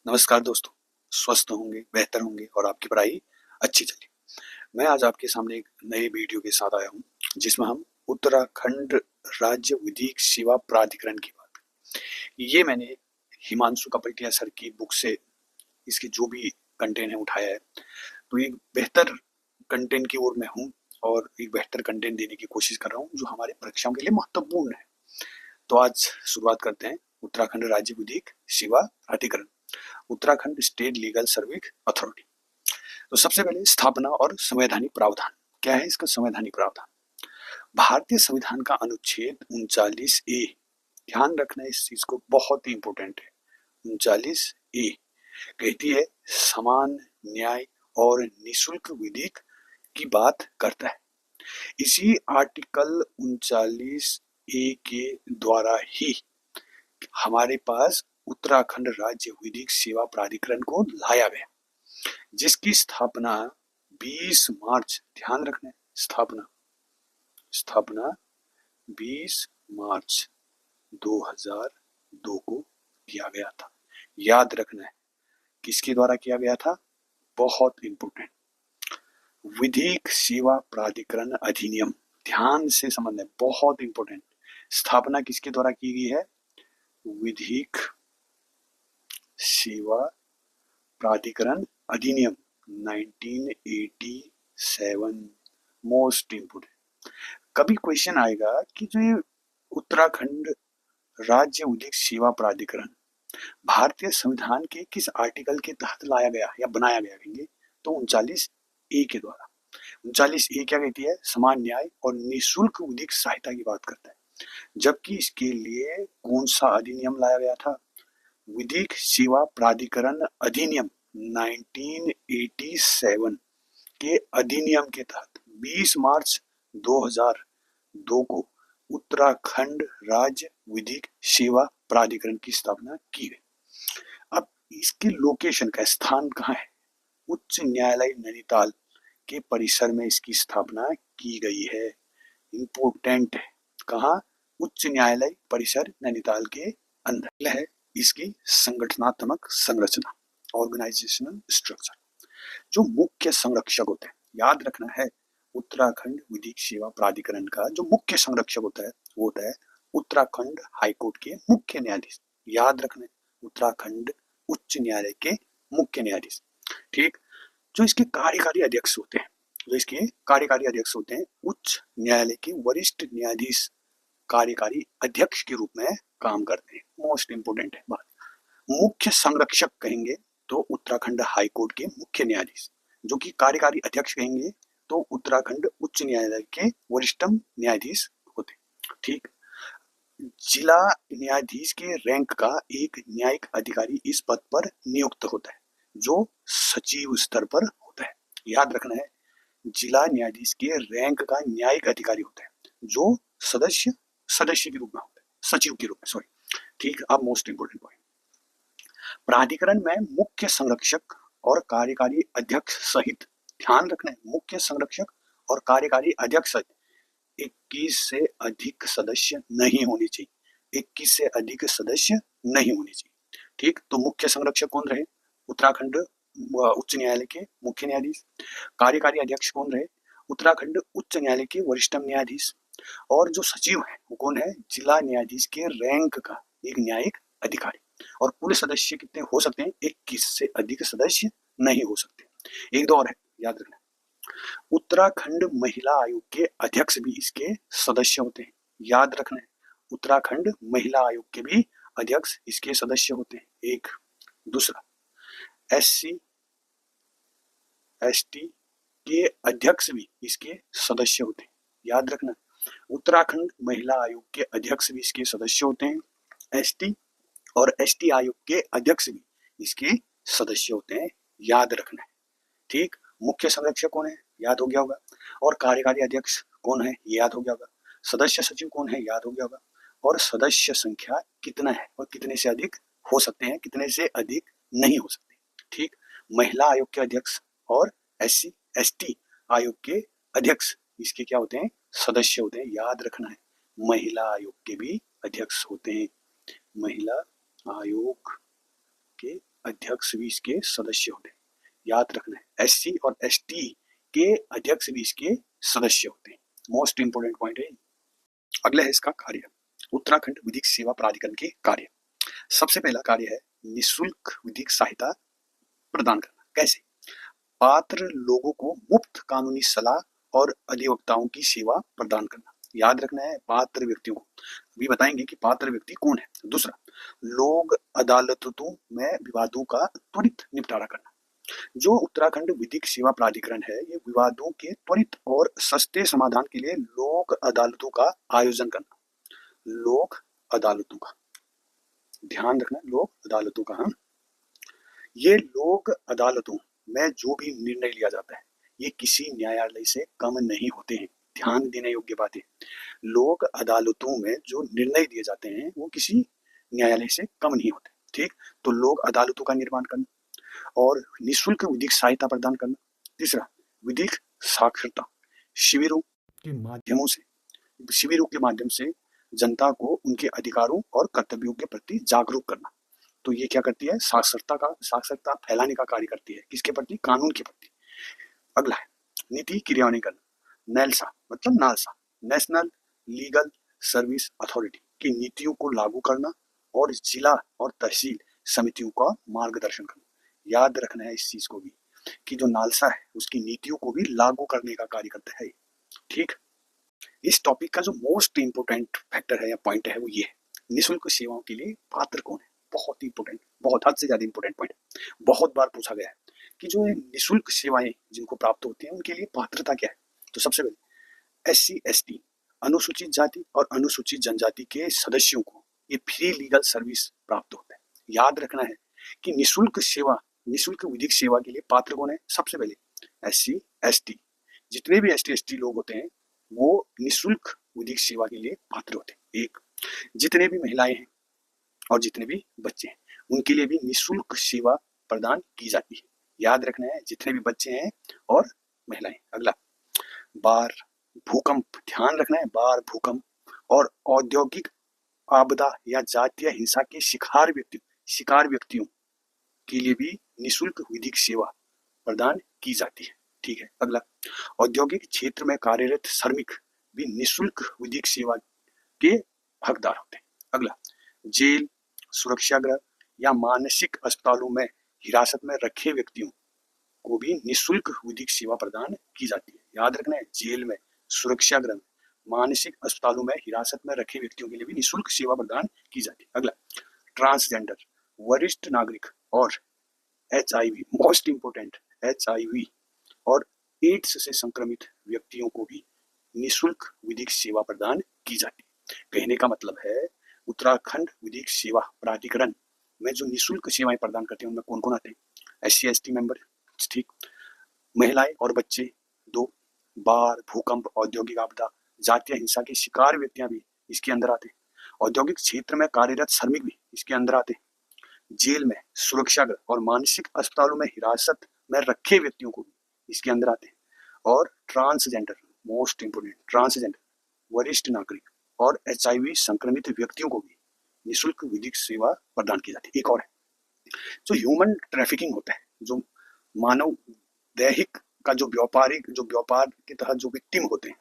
नमस्कार दोस्तों, स्वस्थ होंगे, बेहतर होंगे और आपकी पढ़ाई अच्छी चले। मैं आज आपके सामने एक नए वीडियो के साथ आया हूँ, जिसमें हम उत्तराखंड राज्य विधिक सेवा प्राधिकरण की बात। ये मैंने हिमांशु कपड़िया सर की बुक से इसके जो भी कंटेंट है उठाया है। तो एक बेहतर कंटेंट की ओर मैं हूँ और एक बेहतर कंटेंट देने की कोशिश कर रहा हूँ, जो हमारे परीक्षाओं के लिए महत्वपूर्ण है। तो आज शुरुआत करते हैं उत्तराखंड राज्य विधिक सेवा प्राधिकरण, Uttarakhand state legal service authority. तो सबसे पहले स्थापना और संवैधानिक प्रावधान। क्या है इसका संवैधानिक प्रावधान? भारतीय संविधान का अनुच्छेद 39A, ध्यान रखना इस चीज को, बहुत ही इंपॉर्टेंट है। 39A कहती है समान न्याय और निशुल्क विधिक की बात करता है। इसी आर्टिकल 39A के द्वारा ही हमारे पास उत्तराखंड राज्य विधिक सेवा प्राधिकरण को लाया गया, जिसकी स्थापना 20 मार्च, ध्यान रखना, स्थापना 20 मार्च 2002 को किया गया था। याद रखना है किसके द्वारा किया गया था, बहुत इंपोर्टेंट, विधिक सेवा प्राधिकरण अधिनियम। ध्यान से समझना है, बहुत इंपोर्टेंट। स्थापना किसके द्वारा की गई है? विधिक सेवा प्राधिकरण अधिनियम 1987, मोस्ट इंपोर्टेंट। कभी क्वेश्चन आएगा कि जो ये उत्तराखंड राज्य विधिक सेवा प्राधिकरण भारतीय संविधान के किस आर्टिकल के तहत लाया गया या बनाया गया, कहेंगे तो 39A के द्वारा। 39A क्या कहती है? समान न्याय और निशुल्क विधिक सहायता की बात करता है। जबकि इसके लिए कौन सा अधिनियम लाया गया था? विधिक सेवा प्राधिकरण अधिनियम 1987 के अधिनियम के तहत 20 मार्च 2002 को उत्तराखंड राज्य विधिक सेवा प्राधिकरण की स्थापना की गई। अब इसके लोकेशन का स्थान कहाँ है? उच्च न्यायालय नैनीताल के परिसर में इसकी स्थापना की गई है। इंपोर्टेंट है, कहाँ? उच्च न्यायालय परिसर नैनीताल के अंदर है। इसकी संगठनात्मक संरचना, ऑर्गेनाइजेशनल स्ट्रक्चर। जो मुख्य संरक्षक होते हैं, याद रखना है, उत्तराखंड विधिक सेवा प्राधिकरण का जो मुख्य संरक्षक होता है वो होता है उत्तराखंड हाईकोर्ट के मुख्य न्यायाधीश। याद रखना है, उत्तराखंड उच्च न्यायालय के मुख्य न्यायाधीश। ठीक। जो इसके कार्यकारी अध्यक्ष होते हैं, उच्च न्यायालय के वरिष्ठ न्यायाधीश कार्यकारी अध्यक्ष के रूप में काम करते हैं। मोस्ट इंपोर्टेंट है बात। मुख्य संरक्षक कहेंगे तो उत्तराखंड हाईकोर्ट के मुख्य न्यायाधीश, जो कि कार्यकारी अध्यक्ष कहेंगे तो उत्तराखंड उच्च न्यायालय के वरिष्ठतम न्यायाधीश होते। ठीक। जिला न्यायाधीश के रैंक का एक न्यायिक अधिकारी इस पद पर नियुक्त होता है, जो सचिव स्तर पर होता है। याद रखना है, जिला न्यायाधीश के रैंक का न्यायिक अधिकारी होता है, जो सदस्य के रूप में होता है, सचिव के रूप में, सॉरी। ठीक। अब मोस्ट इंपोर्टेंट पॉइंट, प्राधिकरण में मुख्य संरक्षक और कार्यकारी अध्यक्ष सहित, ध्यान रखना है, मुख्य संरक्षक और कार्यकारी अध्यक्ष सहित 21 से अधिक सदस्य नहीं होने चाहिए। 21 से अधिक सदस्य नहीं होने चाहिए। ठीक। तो मुख्य संरक्षक कौन रहे? उत्तराखंड उच्च न्यायालय के मुख्य न्यायाधीश। कार्यकारी अध्यक्ष कौन रहे? उत्तराखंड उच्च न्यायालय के वरिष्ठतम न्यायाधीश। और जो सचिव है वो कौन है? जिला न्यायाधीश के रैंक का एक न्यायिक अधिकारी। और कुल सदस्य कितने हो सकते हैं? 21 से अधिक सदस्य नहीं हो सकते। एक दो और है, याद रखना। उत्तराखंड महिला आयोग के अध्यक्ष भी इसके सदस्य होते हैं। याद रखना है, उत्तराखंड महिला आयोग के भी अध्यक्ष इसके सदस्य होते हैं। एक। दूसरा, SC ST के अध्यक्ष भी इसके सदस्य होते हैं। याद रखना, उत्तराखंड महिला आयोग के अध्यक्ष भी इसके सदस्य होते हैं। ST और ST आयोग के अध्यक्ष भी इसके सदस्य होते हैं। याद रखना है। ठीक। मुख्य संरक्षक कौन है? याद हो गया होगा। और कार्यकारी अध्यक्ष कौन है? याद हो गया होगा। सदस्य सचिव कौन है? याद हो गया होगा। और सदस्य संख्या कितना है और कितने से अधिक हो सकते हैं, कितने से अधिक नहीं हो सकते। ठीक। महिला आयोग के अध्यक्ष और SC ST आयोग के अध्यक्ष इसके क्या होते हैं? सदस्य होते हैं। याद रखना है, महिला आयोग के भी अध्यक्ष होते हैं। महिला आयोग के अध्यक्ष भी इसके सदस्य होते हैं। याद रखना है, SC और ST के अध्यक्ष भी इसके सदस्य होते हैं। मोस्ट इंपोर्टेंट पॉइंट है। अगला है इसका कार्य, उत्तराखंड विधिक सेवा प्राधिकरण के कार्य। सबसे पहला कार्य है निःशुल्क विधिक सहायता प्रदान करना। कैसे? पात्र लोगों को मुफ्त कानूनी सलाह और अधिवक्ताओं की सेवा प्रदान करना। याद रखना है पात्र व्यक्तियों को, अभी बताएंगे कि पात्र व्यक्ति कौन है। दूसरा, लोक अदालतों में विवादों का त्वरित निपटारा करना। जो उत्तराखंड विधिक सेवा प्राधिकरण है, ये विवादों के त्वरित और सस्ते समाधान के लिए लोक अदालतों का आयोजन करना। लोक अदालतों का ध्यान रखना, लोक अदालतों का। हाँ, ये लोक अदालतों में जो भी निर्णय लिया जाता है, ये किसी न्यायालय से कम नहीं होते हैं। ध्यान देने योग्य बात है, लोक अदालतों में जो निर्णय दिए जाते हैं वो किसी न्यायालय से कम नहीं होते। ठीक, तो लोक अदालतों का निर्माण करना और निःशुल्क विधिक सहायता प्रदान करना। तीसरा, विधिक साक्षरता शिविरों के माध्यमों से जनता को उनके अधिकारों और कर्तव्यों के प्रति जागरूक करना। तो ये क्या करती है? साक्षरता फैलाने का कार्य करती है। किसके प्रति? कानून के प्रति। अगला है नीति क्रियान्वयन, नेल्सा मतलब NALSA, national legal service authority की नीतियों को लागू करना और जिला और तहसील समितियों का मार्गदर्शन करना। याद रखना है इस चीज को भी कि जो नालसा है उसकी नीतियों को भी लागू करने का कार्य करता है। ठीक, इस टॉपिक का जो मोस्ट इंपोर्टेंट फैक्टर है या पॉइंट है वो ये है, निःशुल्क सेवाओं के लिए पात्र कौन है। बहुत इंपोर्टेंट, बहुत हद से ज्यादा इंपोर्टेंट पॉइंट, बहुत बार पूछा गया है कि जो निःशुल्क सेवाएं जिनको प्राप्त होती हैं उनके लिए पात्रता क्या है। तो सबसे पहले SC ST अनुसूचित जाति और अनुसूचित जनजाति के सदस्यों को ये फ्री लीगल सर्विस प्राप्त होता है। याद रखना है कि निःशुल्क विधिक सेवा के लिए पात्र कौन है। सबसे पहले SC ST, जितने भी ST ST लोग होते हैं वो निःशुल्क विधिक सेवा के लिए पात्र होते हैं। एक, जितने भी महिलाएं हैं और जितने भी बच्चे हैं उनके लिए भी निःशुल्क सेवा प्रदान की जाती है। याद रखना है जितने भी बच्चे हैं और महिलाएं। अगला, बाढ़ भूकंप, ध्यान रखना है बाढ़ भूकंप और औद्योगिक आपदा या जातीय हिंसा के शिकार व्यक्तियों के लिए भी निःशुल्क विधिक सेवा प्रदान की जाती है। ठीक है। अगला, औद्योगिक क्षेत्र में कार्यरत श्रमिक भी निःशुल्क विधिक सेवा के हकदार होते हैं। अगला, जेल, सुरक्षागृह या मानसिक अस्पतालों में हिरासत में रखे व्यक्तियों को भी निःशुल्क विधिक सेवा प्रदान की जाती है। याद रखना है जेल में, सुरक्षागृह में, मानसिक अस्पतालों में हिरासत में रखे व्यक्तियों के लिए भी निःशुल्क सेवा प्रदान की जाती है। अगला, ट्रांसजेंडर, वरिष्ठ नागरिक और HIV, मोस्ट इंपोर्टेंट, HIV और एड्स से संक्रमित व्यक्तियों को भी निःशुल्क विधिक सेवा प्रदान की जाती है। कहने का मतलब है उत्तराखंड विधिक सेवा प्राधिकरण में जो निःशुल्क सेवाएं प्रदान करते हैं उनमें कौन कौन आते हैं? SC ST मेंबर, ठीक, महिलाएं और बच्चे, 2, बाढ़ भूकंप औद्योगिक आपदा जातीय हिंसा के शिकार व्यक्तियां भी इसके अंदर आते हैं। औद्योगिक क्षेत्र में कार्यरत श्रमिक भी इसके अंदर आते हैं। जेल में, सुरक्षागृह और मानसिक अस्पतालों में हिरासत में रखे व्यक्तियों को भी इसके अंदर आते हैं। और ट्रांसजेंडर, मोस्ट इंपोर्टेंट, ट्रांसजेंडर, वरिष्ठ नागरिक और HIV संक्रमित व्यक्तियों को भी निःशुल्क विधिक सेवा प्रदान की जाती है। एक और है जो ह्यूमन ट्रैफिकिंग होता है, जो मानव दैहिक का जो व्यापार के तहत जो विक्टिम होते हैं,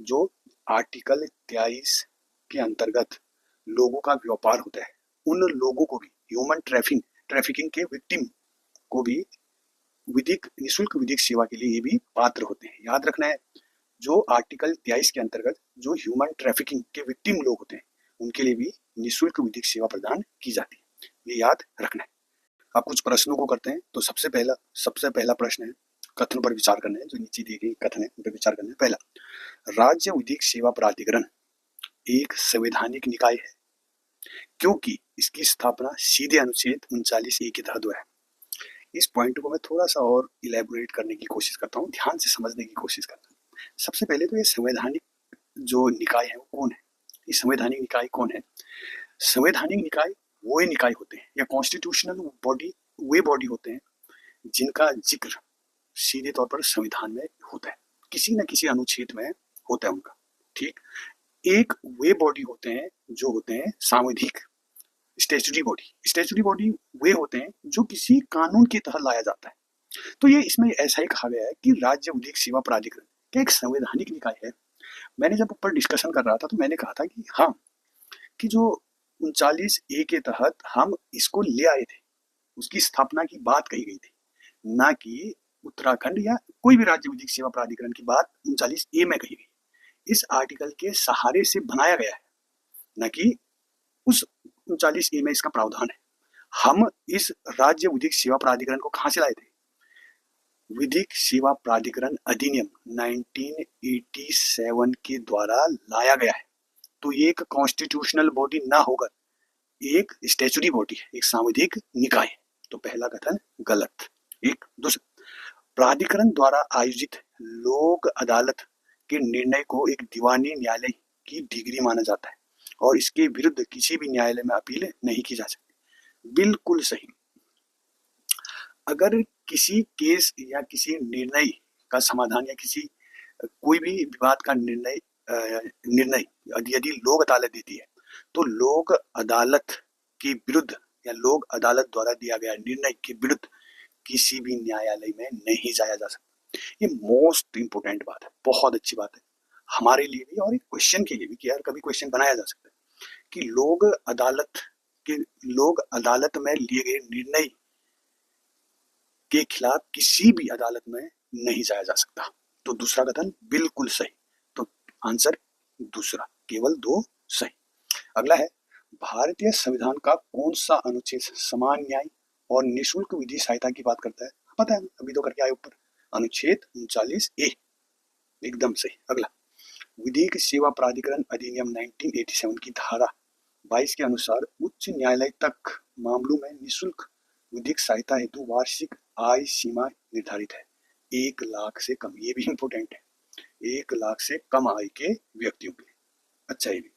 जो आर्टिकल 23 के अंतर्गत लोगों का व्यापार होता है, उन लोगों को भी ह्यूमन ट्रैफिकिंग के विक्टिम को भी निःशुल्क विधिक सेवा के लिए ये भी पात्र होते हैं। याद रखना है जो आर्टिकल 23 के अंतर्गत जो ह्यूमन ट्रैफिकिंग के विक्टिम लोग होते हैं उनके लिए भी निःशुल्क विधिक सेवा प्रदान की जाती है। ये याद रखना है। अब कुछ प्रश्नों को करते हैं। तो सबसे पहला प्रश्न है, कथन पर विचार करना है, जो नीचे दिए गए कथन है उन पर विचार करना है। पहला, राज्य विधिक सेवा प्राधिकरण एक संवैधानिक निकाय है क्योंकि इसकी स्थापना सीधे अनुच्छेद 39A के तहत हुआ है। इस पॉइंट को मैं थोड़ा सा और इलेबोरेट करने की कोशिश करता हूँ, ध्यान से समझने की कोशिश करता हूँ। सबसे पहले तो ये संवैधानिक जो निकाय है वो कौन है? ये संवैधानिक निकाय कौन है? संवैधानिक निकाय वो निकाय होते हैं या कॉन्स्टिट्यूशनल बॉडी वे बॉडी होते हैं जिनका जिक्र सीधे तौर पर संविधान में होता है, किसी न किसी अनुच्छेद में होता है उनका। ठीक, एक वे बॉडी होते हैं जो होते हैं सांविधिक स्टैट्यूटरी बॉडी वे होते हैं जो किसी कानून के तहत लाया जाता है। तो ये इसमें ऐसा ही कहा गया है कि राज्य विधिक सेवा प्राधिकरण क्या एक संवैधानिक निकाय है। मैंने जब ऊपर डिस्कशन कर रहा था तो मैंने कहा था कि हाँ, कि जो 39A के तहत हम इसको ले आए थे, उसकी स्थापना की बात कही गई थी, ना कि उत्तराखंड या कोई भी राज्य विधिक सेवा प्राधिकरण की बात 39A में कही गई। इस आर्टिकल के सहारे से बनाया गया है, न कि उस 39A में इसका प्रावधान है। हम इस राज्य विधिक सेवा प्राधिकरण को कहां से लाए थे? विधिक सेवा प्राधिकरण अधिनियम 1987 के द्वारा लाया गया है। तो ये एक कॉन्स्टिट्यूशनल बॉडी ना होकर एक स्टैट्यूटरी बॉडी है, एक सांविधिक निकाय है। तो पहला कथन गलत। एक दूसरा, प्राधिकरण द्वारा आयोजित लोक अदालत के निर्णय को एक दीवानी न्यायालय की डिग्री माना जाता है और इसके विरुद्ध किसी भी न्यायालय में अपील नहीं की जा सकती। बिल्कुल सही। अगर किसी केस या किसी निर्णय का समाधान या किसी कोई भी विवाद का निर्णय यदि लोक अदालत देती है तो लोक अदालत के विरुद्ध या लोक अदालत द्वारा दिया गया निर्णय के विरुद्ध किसी भी न्यायालय में नहीं जाया जा सकता। ये मोस्ट इंपोर्टेंट बात है, बहुत अच्छी बात है हमारे लिए भी और एक क्वेश्चन के लिए भी कि यार कभी क्वेश्चन बनाया जा सकता है कि लोक अदालत में लिए गए निर्णय के खिलाफ किसी भी अदालत में नहीं जाया जा सकता। तो दूसरा कथन बिल्कुल सही। तो आंसर दूसरा, केवल 2 सही। अगला है, भारतीय संविधान का कौन सा अनुच्छेद समान न्याय और निःशुल्क विधि सहायता की बात करता है? पता है, अभी तो करके आए ऊपर, अनुच्छेद 39A, एकदम सही। अगला, विधिक सेवा प्राधिकरण अधिनियम 1987 की धारा 22 के अनुसार उच्च न्यायालय तक मामलों में निःशुल्क विधिक सहायता हेतु वार्षिक आय सीमा निर्धारित है 1 लाख से कम। ये भी इंपोर्टेंट है, 1 लाख से कम आय के व्यक्तियों के लिए। अच्छा, ये भी